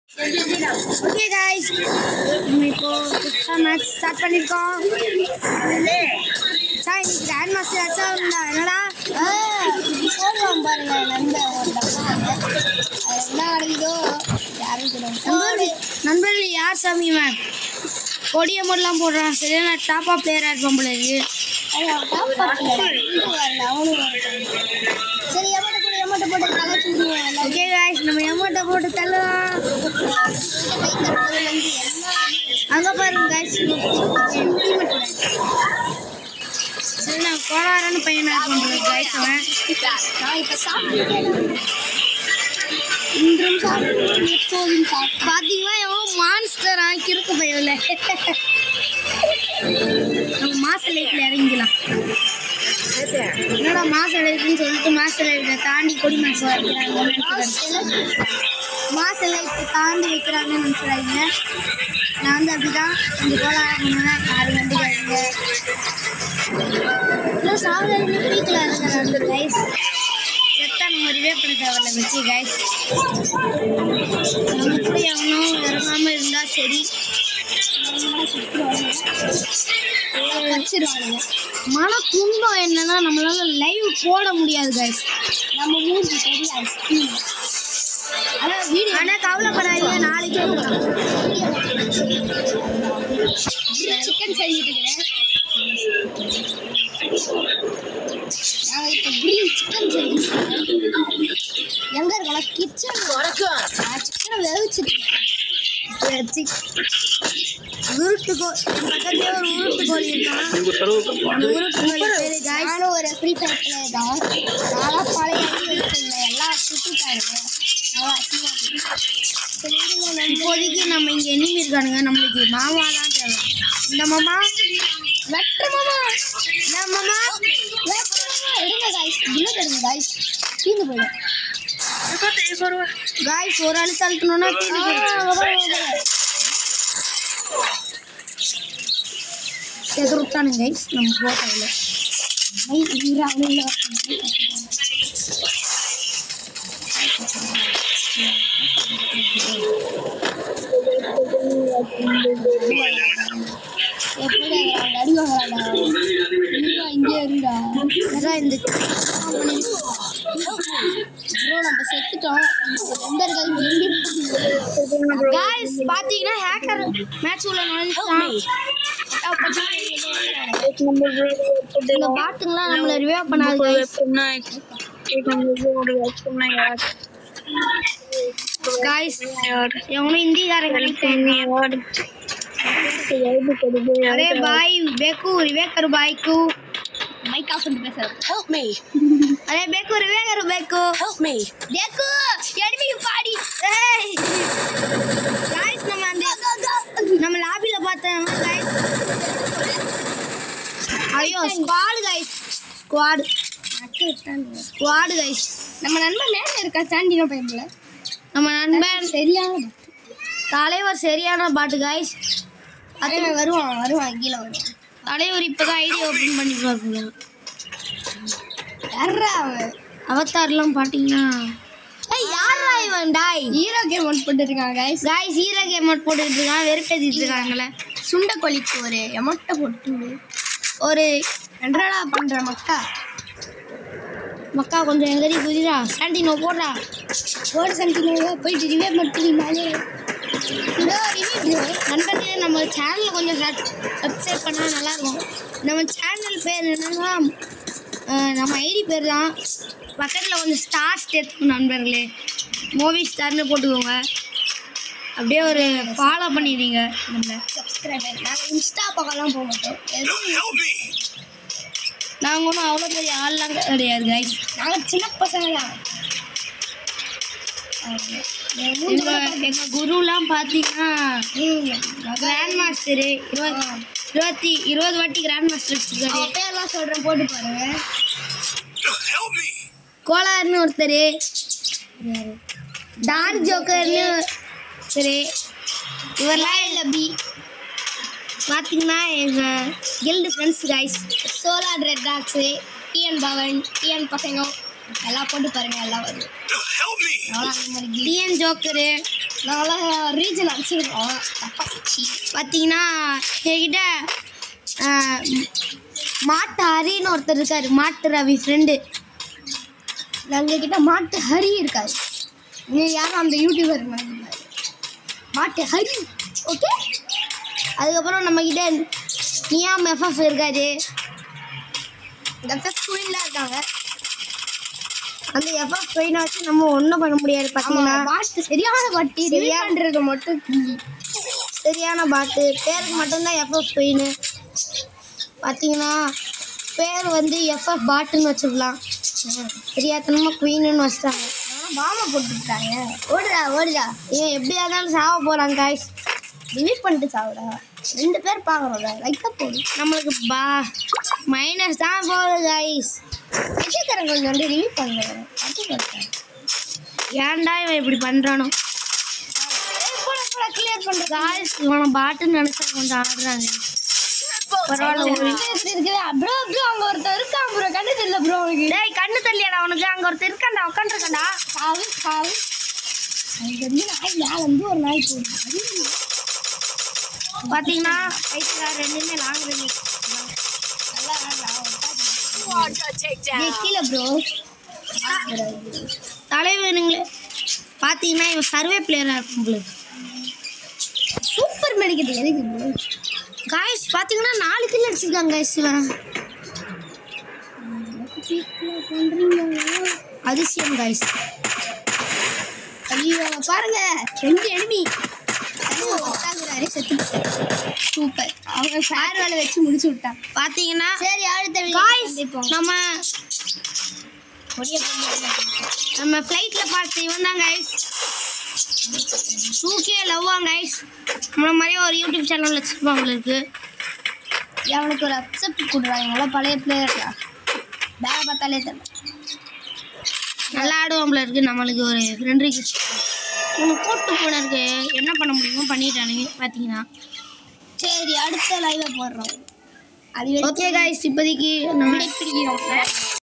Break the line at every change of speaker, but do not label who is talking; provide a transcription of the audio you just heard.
Okay guys, நம்ம இப்போ புதுசா மேட்ச் ஸ்டார்ட் பண்ணிருக்கோம். சாய் நீ கிராண்ட் மாஸ்டர் ஆச்சா என்னடா
போடுவான் பாருங்க நண்பர் ஒரு டப்பா என்ன நடக்குதோ யாரும் தெரியும்
நண்பர்கள் யார் சாமி மேம் கொடிய மட்டும் போடுறான் சரியான டாப்பா பிளேயரா இருப்பான் போல இருக்கு.
சரி எமௌண்ட் போட்டு கலச்சுடுவோம்.
ஓகே गाइस நம்ம எமௌண்ட் போட்டு தள்ளலாம். அங்க பாருங்க गाइस சரி நான் கோளாறான பையனா இருப்பேன் गाइस அவன்
நான் இப்ப சாப்பிட்டேன் இன்றும் சாப்பிட்டேன் எப்போதும் சாப்பிட்டேன்
பாத்தீங்களா எவ்வளோ மான்ஸ்டர் ஆக்கிருக்கு பையன்ல நம்ம மாஸ்டர் லைஃப்ல இறங்கிக்கலாம். என்னடா மாஸ்டர் லைஃப்னு சொல்லிட்டு மாஸ்டர் லைஃப்ல தாண்டி கொடி மேட்ச் வைக்கிறாங்க. மாஸ்டர் லைஃப் தாண்டி வைக்கிறாங்கன்னு நினைச்சுறாங்க. நான் வந்து அப்படிதான் கொஞ்சம் கோளாறு பண்ணுவேன். யாரு கண்டுக்காதீங்க. இன்னும் சாவதாரின்னு வீட்டில் இருக்கிற கைஸ் செத்தா நம்ம ரிவே பண்ண தேவையில்ல வச்சு கைஸ் நம்ம கூட எவனும் இறங்காமல் இருந்தால் சரி. மன துன்பம் என்னன்னா நம்மளால லைவ் போட முடியாது கைஸ்.
நம்ம மூஞ்சி தெரியாது
அதான் வீடியோ ஆனால் கவலைப்படாதீங்க நாளைக்கே போகலாம்.
சிக்கன் செஞ்சுட்டு இருக்கிறேன். நாங்கள் இப்போ கிரீன் சிக்கன் செஞ்சுருக்கோம். எங்கே இருக்கலாம் கிச்சன் சிக்கனை வேவிச்சிருக்கேன்.
உருட்டு பக்கத்துலேயே ஒரு உருட்டு கோழி இருக்கான். அந்த உருட்டு கோழி பேரு கைஸ்.
நானும் ஒரு ஃப்ரீ ஃபயர் பிளேயர் தான். நானாக பழைய வச்சுருந்தேன் எல்லாம் சுற்றிட்டாங்க.
இப்போதைக்கு நம்ம இங்கே எனிமி இருக்கானுங்க. நம்மளுக்கு மாமா தான் தேவை. இந்த மாமா
வெட்டுற மாமா
இந்த மாமா
வெட்டுற மாமா எடுங்க காய்ஸ் புல்லட் எடுங்க காய்ஸ் தீர்ந்து போயிடும்
காய்ஸ் ஒரு அழுத்த அழுத்தணும்னா தீர்ந்து போயிடும். செதுருத்தானுங்க கைஸ் நம்ம போட்டோவில்
இங்கே இருந்தா
இந்த
நம்ம செத்துட்டோம்.
गाइस பாத்தீங்கன்னா ஹேக்கர் மேட்ச் உள்ள நுழைஞ்சான். இந்த பாட்டுங்களா நம்மள ரிவைவ் பண்ணாது गाइस எவனும் இந்திக்காரன் கனெக்ட் अरे भाई बेकू रिवेकर भाई को
மைக் ஆஃப் பண்ணி பேசுறேன். Help me.
अरे बेकू रिवेकर बेकू
Help me.
बेकू எனிமி பாடி ஏய் गाइस நம்ம லாபில பார்த்தோம் गाइस. ஐயோ ஸ்குவாட் गाइस ஸ்குவாட் गाइस
நம்ம நண்பன் மேல இருக்கா சாண்டினோ பைப்ல.
நம்ம நண்பன்
சரியான
தலைவர் சரியான பாட்டு गाइस.
அவன் வருவான் கீழே வருவான்.
தலைவர் இப்பதான் ஐடி ஓபன் பண்ணி பாருங்க.
யாரா அவன்
அவதார்லாம் பாத்தீங்கன்னா ஏய் யாரா இவன் டாய்
ஹீரோ கேம் ஒன் போட்டுருக்காங்க गाइस.
ஹீரோ கேம் போட்டுட்டு இருக்கான். வெறுப்பேத்திட்டு இருக்காங்களே.
சுண்ட கோழிக்கு ஒரு எமௌண்ட்டை போட்டு
ஒரு
என்னடா பண்ற
மக்கா கொஞ்சம் எங்கடி குதிரா சாண்டினோ போடுறா
போட சண்டினோவா போயிட்டு ரிவே மட்டும் மேலே
நண்பர்களே நம்ம சேனல் கொஞ்சம் சப்ஸ்கிரைப் பண்ணால் நல்லாயிருக்கும். நம்ம சேனல் பேர் என்னன்னா நம்ம ஐடி பேர் தான். பக்கத்தில் கொஞ்சம் ஸ்டார்ஸ் சேர்த்துக்கணும் நண்பர்களே. மூவி ஸ்டார்னு போட்டுக்கோங்க. அப்படியே ஒரு ஃபாலோ பண்ணிடுங்க. நம்ம
சப்ஸ்கிரைபர் நாங்கள் இன்ஸ்டா பக்கம்லாம் போக மாட்டோம்.
நாங்கள் ஒன்றும் அவ்வளோ பெரிய ஆள்லாம் கிடையாது கைஸ்.
நாங்கள் சின்ன பசங்க தான்.
எங்கள் குருலாம் பார்த்தீங்கன்னா கிராண்ட் மாஸ்டரு 20 வாட்டி கிராண்ட் மாஸ்டர் வச்சுருக்காரு.
பேர்லாம் சொல்கிறேன் போட்டு பாருங்க.
கோலார்னு ஒருத்தர், டார்க் ஜோக்கர்னு சரி இவரெல்லாம் இல்லை பார்த்தீங்கன்னா எங்கள் கில்டு ஃப்ரெண்ட்ஸ் கைஸ்.
சோலார் ரெட் டாக்ஸு டிஎன் பவன் டிஎன் பசங்க எல்லாம் போட்டு பாருங்க எல்லாம் வரும்.
டிஎன் ஜோக்கரு
நாங்களாம் ரீஜன் அடிச்சிருக்கோம்.
பார்த்தீங்கன்னா என்கிட்ட மாட்டு ஹரின்னு ஒருத்தர் இருக்காரு. மாட்டு ரவி ஃப்ரெண்டு.
எங்ககிட்ட மாட்டு ஹரி இருக்காது. நீ யாரும் அந்த யூடியூபர் மாட்டு ஹரி. ஓகே.
அதுக்கப்புறம் நம்மக்கிட்ட நியாம் எஃப்எஃப் இருக்காரு.
எஃப்எஃப் குயின்லாம் இருக்காங்க.
அந்த எஃப்எஃப் குயினை வச்சு நம்ம ஒன்றும் பண்ண முடியாது. பார்த்தீங்கன்னா
பாட்டு சரியான பாட்டு சரியான்றது மட்டும்
சரியான பாட்டு. பேருக்கு மட்டும்தான் எஃப்எஃப் குயின். பார்த்தீங்கன்னா பேர் வந்து எஃப்எஃப் பாட்டுன்னு வச்சுக்கலாம். தெரியாதனமாக குயின்னு வச்சுட்டாங்க.
பாமா போட்டுட்டாங்க.
ஓடுடா ஓடுடா. இவன் எப்படியா இருந்தாலும் சாவ போகிறாங்க காய்ஸ்.
டிலீட் பண்ணிட்டு சாவுடா. 2 பேர் பார்க்குறோம்ல. லைக்காக போடு.
நம்மளுக்கு மைனஸ் தான் போகுது காய்ஸ்.
விஷயக்காரங்க கொஞ்சம் வந்து ரிலீட் பண்ணுறேன்.
ஏன்டா இவன் இப்படி பண்ணுறானோ.
கிளியர் பண்ணுற
காய்ஸ் இவனை பாட்டுன்னு நினச்சா கொஞ்சம் ஆடுறாங்க. பரவாயில்ல.
ப்ரோ ப்ரோ அங்கே ஒருத்தர் இருக்கான் ப்ரோ. கண்ணு தெரியல ப்ரோ அவனுக்கு.
டேய் கண்ணு தெரியலடா அவனுக்கு. அங்கே ஒருத்தர் இருக்கான்டா, உட்காந்துருக்கான்டா.
சாவு சாவு. அங்கே வந்து நாய் மேலே வந்து ஒரு நாய் போகுது.
பார்த்தீங்கன்னா ரைட்டுக்கார் ரெண்டுமே லாங் ரெண்டு
கீழே ப்ரோ
தலைவனுங்களே. பார்த்தீங்கன்னா இவன் சர்வே பிளேயராக இருக்கும் உங்களுக்கு.
சூப்பர் மெடிக்கெட் எதுக்கு ப்ரோ?
காய்ஸ் பார்த்தீங்கன்னா 4 கில் அடிச்சிருக்காங்க காய்ஸ். இவன் அதிசயம் காய்ஸ்.
ஐயோ பாருங்க 2 எனிமி செத்து. சூப்பர். அவங்க ஃபேர் வேலை வச்சு முடிச்சு விட்டான்.
பார்த்தீங்கன்னா
சரி அடுத்த
காய்ஸ் நம்ம ஃப்ளைட்டில் பார்த்து இவன் தான் காய்ஸ். 2K லவ்வாங்க guys. நம்மள மாதிரியே ஒரு யூடியூப் சேனல் வச்சுருப்பான் உங்களுக்கு.
அவனுக்கு ஒரு அக்செப்ட் கொடுறாங்க. எங்களாம் பழைய பிளேயர்டா. பேரை பார்த்தாலே தெரியல.
நல்லா ஆடுவாங்கள இருக்குது. நம்மளுக்கு ஒரு ஃப்ரெண்ட் ரிக்வெஸ்ட் ஒன்று கூட்டு போனருக்கு என்ன பண்ண முடியுமோ பண்ணிட்டானுங்க. பார்த்தீங்கன்னா
சரி அடுத்த லைவில் போடுறோம்.
ஓகே காய்ஸ் இப்போதைக்கு நம்ம
பிடிக்கிறோம்.